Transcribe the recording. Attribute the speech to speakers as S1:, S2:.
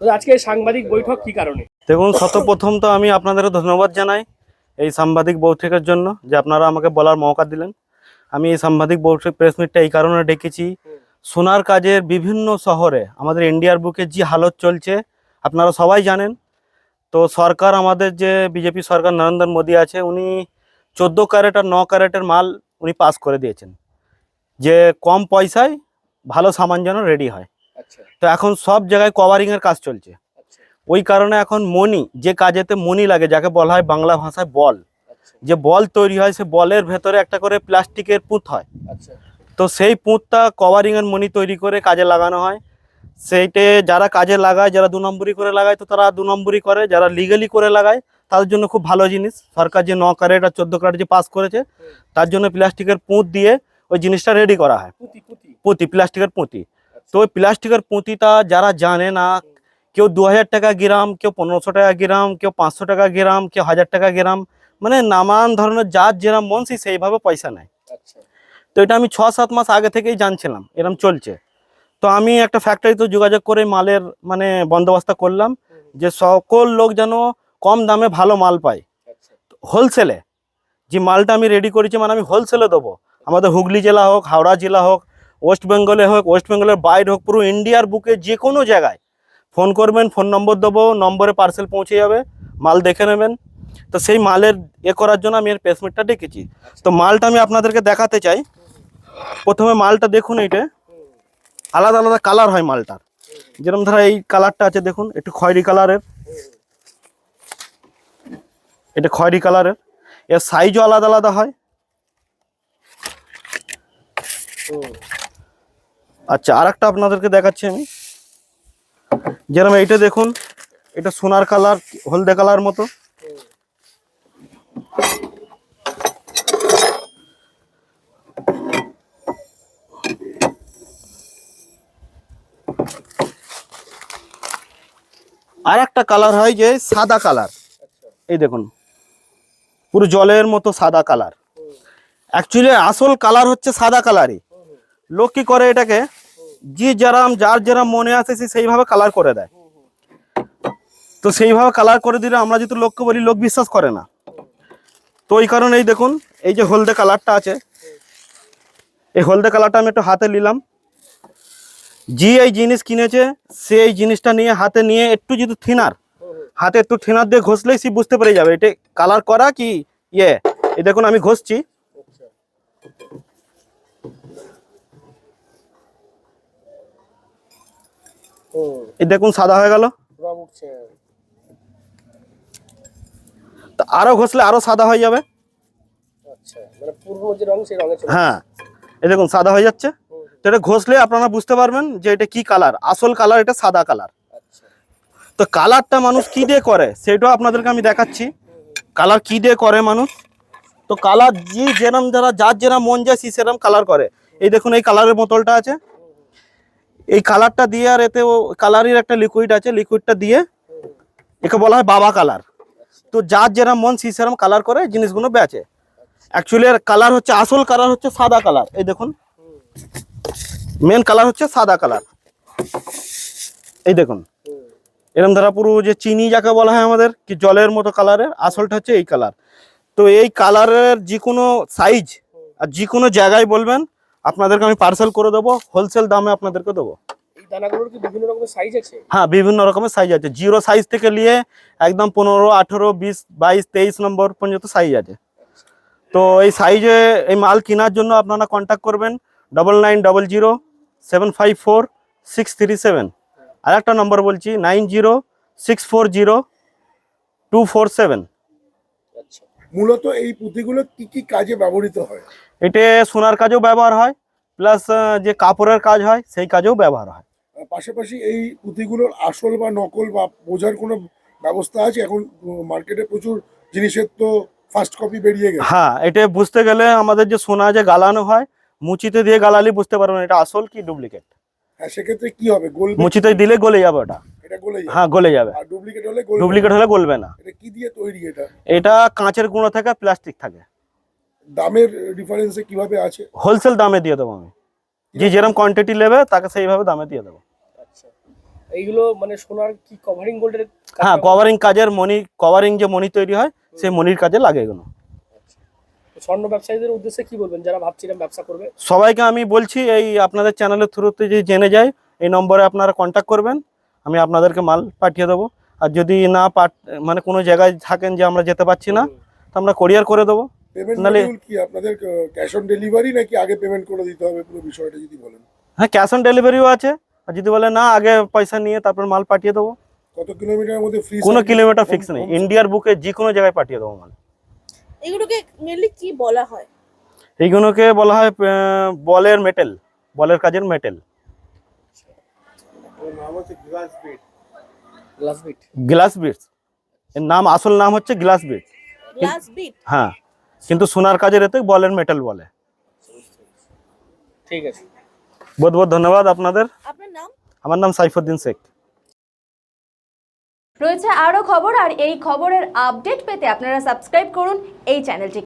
S1: তো আজকে সাংবাদিক বৈঠক কি কারণে?
S2: দেখুন, সর্বপ্রথম তো আমি আপনাদের ধন্যবাদ জানাই এই সাংবাদিক বৈঠকের জন্য, যে আপনারা আমাকে বলার মৌকা দিলেন। আমি এই সাংবাদিক বৈঠক প্রেস মিটটা এই কারণে ডেকেছি, সোনার কাজের বিভিন্ন শহরে আমাদের ইন্ডিয়ার বুকে যে হালত চলছে আপনারা সবাই জানেন। তো সরকার, আমাদের যে বিজেপি সরকার নরেন্দ্র মোদী আছে, উনি 14 ক্যারেট আর 9 ক্যারেটের মাল উনি পাস করে দিয়েছেন, যে কম পয়সায় ভালো সামান যেন রেডি হয়।
S1: আচ্ছা
S2: তো এখন সব জায়গায় কভারিংয়ের কাজ চলছে।
S1: আচ্ছা
S2: ওই কারণে এখন মনি, যে কাজেতে মনি লাগে, যাকে বলা হয় বাংলা ভাষায় বল,
S1: আচ্ছা
S2: যে বল তৈরি হয়, সে বলের ভেতরে একটা করে প্লাস্টিকের পুঁত হয়।
S1: আচ্ছা
S2: তো সেই পুঁতটা কভারিংয়ের মনি তৈরি করে কাজে লাগানো হয়। সেইটে যারা কাজে লাগায়, যারা 2 নম্বরি করে লাগায়, তো তারা 2 নম্বরি করে। যারা লিগালি করে লাগায় তাদের জন্য খুব ভালো জিনিস। সরকার যে 9 ক্যারেট আর 14 ক্যারেট যে পাস করেছে, তার জন্য প্লাস্টিকের পুঁত দিয়ে ওই জিনিসটা রেডি করা হয়।
S1: পুঁতি পুঁতি
S2: পুঁতি, প্লাস্টিকের পুঁতি। তো ওই প্লাস্টিকের পুঁতিটা যারা জানে না, কেউ 2000 টাকা গ্রাম, কেউ 1500 টাকা গ্রাম, কেউ 500 টাকা গ্রাম, কেউ 1000 টাকা গ্রাম, মানে নানান ধরনের যার যেরকম মন সেইভাবে পয়সা নেয়।
S1: আচ্ছা
S2: তো এটা আমি 6-7 মাস আগে থেকেই জানছিলাম এরম চলছে। তো আমি একটা ফ্যাক্টরিতে যোগাযোগ করে মালের মানে বন্দোবস্ত করলাম, যে সকল লোক যেন কম দামে ভালো মাল পায়।
S1: আচ্ছা
S2: হোলসেলে যে মালটা আমি রেডি করেছি, মানে আমি হোলসেলে দেবো। আমাদের হুগলি জেলা হোক, হাওড়া জেলা হোক, ওয়েস্ট বেঙ্গলে হোক, ওয়েস্ট বেঙ্গলের বাইরে হোক, পুরো ইন্ডিয়ার বুকে যে কোনো জায়গায় ফোন করবেন, ফোন নম্বর দেবো, নম্বরে পার্সেল পৌঁছে যাবে, মাল দেখে নেবেন। তো সেই মালের করার জন্য আমি এর প্লেসমেন্টটা ডেকেছি। তো মালটা আমি আপনাদেরকে দেখাতে চাই। প্রথমে মালটা দেখুন, এইটা আলাদা আলাদা কালার হয় মালটার। যেরকম ধরো এই কালারটা আছে, দেখুন একটু খয়েরি কালারের, এটা খয়েরি কালারের। এর সাইজও আলাদা আলাদা হয়। আচ্ছা, আর একটা আপনাদেরকে দেখাচ্ছি আমি। যেরকম এইটা দেখুন, এটা সোনার কালার, হলদে কালার মতো। আর একটা কালার হয় যে সাদা কালার, এই দেখুন পুরো জলের মতো সাদা কালার। অ্যাকচুয়ালি আসল কালার হচ্ছে সাদা কালারই। লোক কি করে এটাকে, যে যার যেরাম মনে আসে সে সেইভাবে কালার করে দেয়। তো সেইভাবে কালার করে দিলে আমরা যদি লোককে বলি, লোক বিশ্বাস করে না। তো ওই কারণে এই দেখুন, এই যে হলদে কালারটা আছে, এই হলদে কালারটা আমি একটু হাতে নিলাম। যে এই জিনিস কিনেছে সে এই জিনিসটা নিয়ে হাতে নিয়ে একটু যদি হাতে একটু থিনার দিয়ে ঘষলেই সে বুঝতে পেরে যাবে এটা কালার করা কি ইয়ে। এই দেখুন আমি ঘষছি, এই দেখুন সাদা হয়ে গেল। তো আরো ঘষলে আরো সাদা হয়ে যাবে। হ্যাঁ, এই দেখুন সাদা হয়ে যাচ্ছে। তো এটা ঘষলে আপনারা বুঝতে পারবেন যে এটা কি কালার। আসল কালার এটা সাদা কালার। তো কালারটা মানুষ কি দিয়ে করে সেটাও আপনাদেরকে আমি দেখাচ্ছি, কালার কি দিয়ে করে মানুষ। তো কালার যার যেরম মন যায় সে সেরম কালার করে। এই দেখুন এই কালারের বোতলটা আছে, এই কালারটা দিয়ে আর এতে কালারের একটা লিকুইড আছে, লিকুইডটা দিয়ে একে বলা হয় বাবা কালার। তো যার যেরম মন সে সেরম কালার করে জিনিসগুলো বেচে। অ্যাকচুয়ালি এর কালার হচ্ছে, আসল কালার হচ্ছে সাদা কালার। এই দেখুন মেন কালার হচ্ছে সাদা কালার। এই দেখুন এরকম ধারা পুরো যে চিনি যাকে বলা হয় আমাদের, কি জলের মতো কালারের, আসলটা হচ্ছে এই কালার। তো এই কালারের যে কোনো সাইজ আর যে কোনো জায়গায় বলবেন, আপনাদেরকে আমি পার্সেল করে দেবো, হোলসেল দামে আপনাদেরকে দেবো।
S1: এই দানাগুলোর কি বিভিন্ন রকমের সাইজ আছে?
S2: হ্যাঁ, বিভিন্ন রকমের সাইজ আছে। 0 সাইজ থেকে নিয়ে একদম 15, 18, 20, 22, 23 নম্বর পর্যন্ত সাইজ আছে। তো এই সাইজে এই মাল কেনার জন্য আপনারা কন্ট্যাক্ট করবেন 9900754637। আর একটা নম্বর বলছি 90640247।
S3: আচ্ছা, মূলত এই পুঁতিগুলো কি কি কাজে ব্যবহৃত হয়?
S2: এটা সোনার কাজেও ব্যবহার হয়, প্লাস যে কাপড়ের কাজ হয় সেই কাজেও ব্যবহার হয়।
S3: পাশাপাশি এই পুঁতিগুলোর আসল বা নকল বা বোঝার কোনো ব্যবস্থা আছে? এখন মার্কেটে প্রচুর জিনিসের তো ফার্স্ট কপি বেরিয়ে গেছে।
S2: হ্যাঁ, এটা বুঝতে গেলে আমাদের যে সোনা যে গালানো হয়, মুচিতে দিয়ে গালালি বুঝতে পারবেন এটা আসল কি ডুপ্লিকেট।
S3: হ্যাঁ, সেক্ষেত্রে কি হবে? গলবে?
S2: মুচিতে দিলে গলে যাবে ওটা।
S3: এটা গলে যাবে?
S2: হ্যাঁ, গলে যাবে।
S3: আর ডুপ্লিকেট হলে গলবে না?
S2: ডুপ্লিকেট হলে গলবে না।
S3: এটা কি দিয়ে তৈরি এটা?
S2: এটা কাঁচের গুঁড়ো থাকে, প্লাস্টিক থাকে।
S3: দামের ডিফারেন্সে কিভাবে আছে?
S2: হোলসেল দামে দিয়ে দেবো আমি, যে যেরকম কোয়ান্টিটি নেবে তাকে সেইভাবে দামে দিয়ে দেবো।
S1: আচ্ছা, এইগুলো মানে সোনার কি কভারিং গোল্ডের?
S2: হ্যাঁ, কভারিং কাজের মণি, কভারিং যে মণি তৈরি হয় সেই মণির কাজে লাগে এগুলো।
S1: স্বর্ণ ব্যবসায়ীদের উদ্দেশ্যে কি বলবেন যারা ভাবছিলেন ব্যবসা করবে?
S2: সবাইকে আমি বলছি এই আপনাদের চ্যানেলের থ্রুতে যে জেনে যায় এই নম্বরে আপনারা কন্ট্যাক্ট করবেন, আমি আপনাদেরকে মাল পাঠিয়ে দেবো। আর যদি না মানে কোনো জায়গায় থাকেন যে আমরা যেতে পারছি না, তো আমরা কোরিয়ার করে দেবো।
S3: পেমেন্ট
S2: নালে-
S3: মডিউল কি আপনাদের ক্যাশ অন ডেলিভারি নাকি আগে পেমেন্ট করে দিতে হবে, পুরো বিষয়টা যদি বলেন।
S2: হ্যাঁ, ক্যাশ অন ডেলিভারিও আছে, আর যদি বলে না আগে পয়সা নিয়ে তারপর মাল পাঠিয়ে দেবো।
S3: কত কিলোমিটারের মধ্যে ফ্রি?
S2: কোনো কিলোমিটার ফিক্স নেই, ইন্ডিয়ার বুকে যে কোনো জায়গায় পাঠিয়ে দেবো মাল।
S4: এগুলোকে মেনলি কি বলা হয়?
S2: এইগুলোকে বলা হয় বলের মেটেল, বলের কাজের metal.
S1: Glass bead.
S2: Glass beads এর নাম, আসল নাম হচ্ছে গ্লাস বিট।
S4: Glass bit.
S2: হ্যাঁ, কিন্তু সোনার কাজের এতে বলের মেটেল বলে।
S1: ঠিক আছে,
S2: বহুত বহুত ধন্যবাদ আপনাদের।
S4: আপনার নাম?
S2: আমার নাম সাইফুদ্দিন শেখ।
S5: রয়েছে আরও খবর, আর এই খবরের আপডেট পেতে আপনারা সাবস্ক্রাইব করুন এই চ্যানেলটি।